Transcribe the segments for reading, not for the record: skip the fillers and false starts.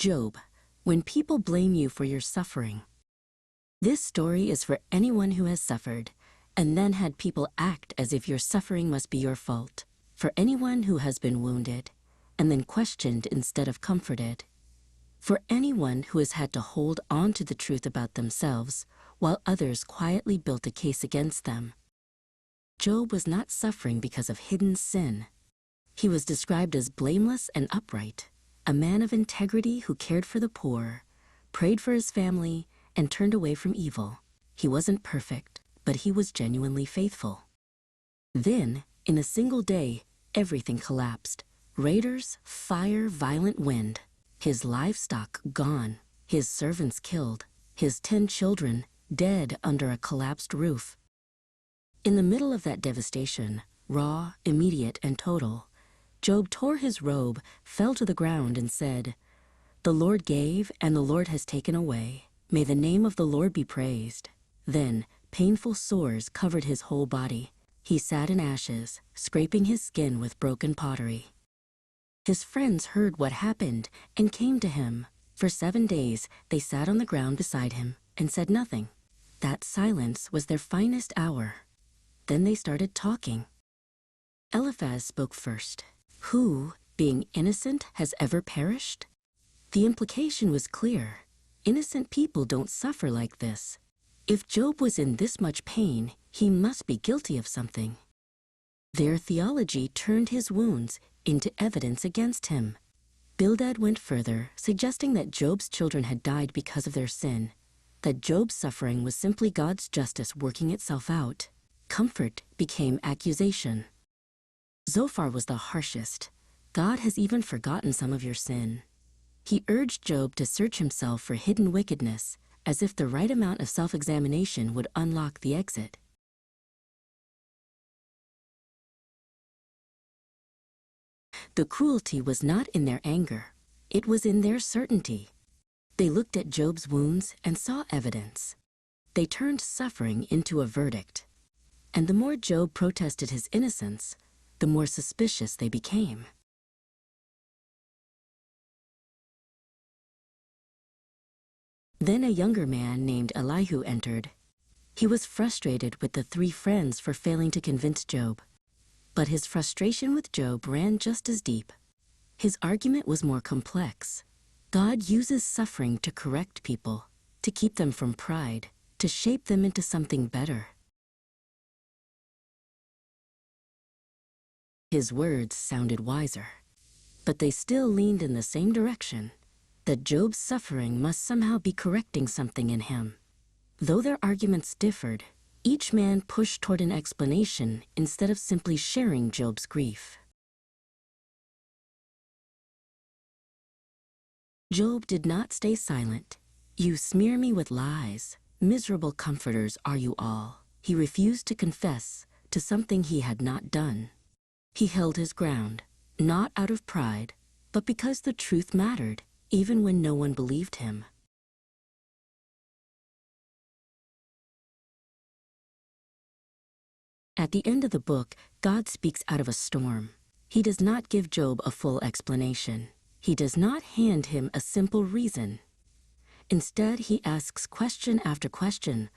Job, when people blame you for your suffering. This story is for anyone who has suffered, and then had people act as if your suffering must be your fault. For anyone who has been wounded, and then questioned instead of comforted. For anyone who has had to hold on to the truth about themselves, while others quietly built a case against them. Job was not suffering because of hidden sin. He was described as blameless and upright, a man of integrity who cared for the poor, prayed for his family, and turned away from evil. He wasn't perfect, but he was genuinely faithful. Then, in a single day, everything collapsed. Raiders, fire, violent wind. His livestock gone, his servants killed, his 10 children dead under a collapsed roof. In the middle of that devastation, raw, immediate, and total, Job tore his robe, fell to the ground, and said, "The Lord gave, and the Lord has taken away. May the name of the Lord be praised." Then, painful sores covered his whole body. He sat in ashes, scraping his skin with broken pottery. His friends heard what happened and came to him. For 7 days, they sat on the ground beside him and said nothing. That silence was their finest hour. Then they started talking. Eliphaz spoke first. "Who, being innocent, has ever perished?" The implication was clear. Innocent people don't suffer like this. If Job was in this much pain, he must be guilty of something. Their theology turned his wounds into evidence against him. Bildad went further, suggesting that Job's children had died because of their sin, that Job's suffering was simply God's justice working itself out. Comfort became accusation. Zophar was the harshest. "God has even forgotten some of your sin." He urged Job to search himself for hidden wickedness, as if the right amount of self-examination would unlock the exit. The cruelty was not in their anger. It was in their certainty. They looked at Job's wounds and saw evidence. They turned suffering into a verdict. And the more Job protested his innocence, the more suspicious they became. Then a younger man named Elihu entered. He was frustrated with the 3 friends for failing to convince Job. But his frustration with Job ran just as deep. His argument was more complex. God uses suffering to correct people, to keep them from pride, to shape them into something better. His words sounded wiser, but they still leaned in the same direction, that Job's suffering must somehow be correcting something in him. Though their arguments differed, each man pushed toward an explanation instead of simply sharing Job's grief. Job did not stay silent. "You smear me with lies. Miserable comforters are you all." He refused to confess to something he had not done. He held his ground, not out of pride, but because the truth mattered, even when no one believed him. At the end of the book, God speaks out of a storm. He does not give Job a full explanation. He does not hand him a simple reason. Instead, he asks question after question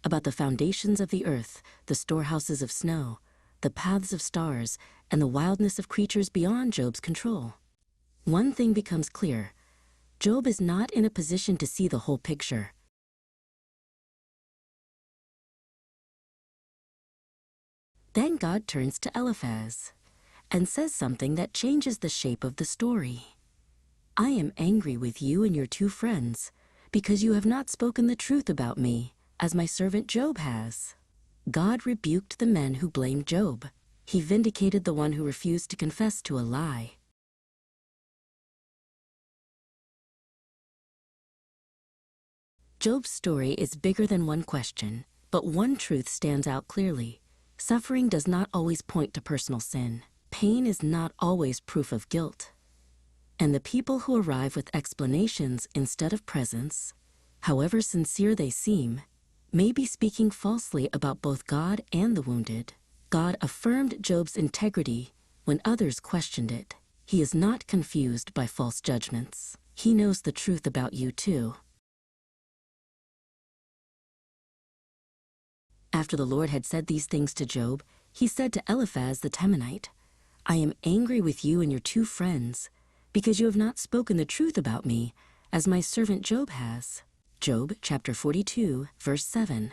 about the foundations of the earth, the storehouses of snow, the paths of stars, and the wildness of creatures beyond Job's control. One thing becomes clear. Job is not in a position to see the whole picture. Then God turns to Eliphaz and says something that changes the shape of the story. "I am angry with you and your 2 friends, because you have not spoken the truth about me, as my servant Job has." God rebuked the men who blamed Job. He vindicated the one who refused to confess to a lie. Job's story is bigger than one question, but one truth stands out clearly. Suffering does not always point to personal sin. Pain is not always proof of guilt. And the people who arrive with explanations instead of presence, however sincere they seem, may be speaking falsely about both God and the wounded. God affirmed Job's integrity when others questioned it. He is not confused by false judgments. He knows the truth about you too. After the Lord had said these things to Job, he said to Eliphaz the Temanite, I am angry with you and your 2 friends, because you have not spoken the truth about me, as my servant Job has. Job chapter 42, verse 7.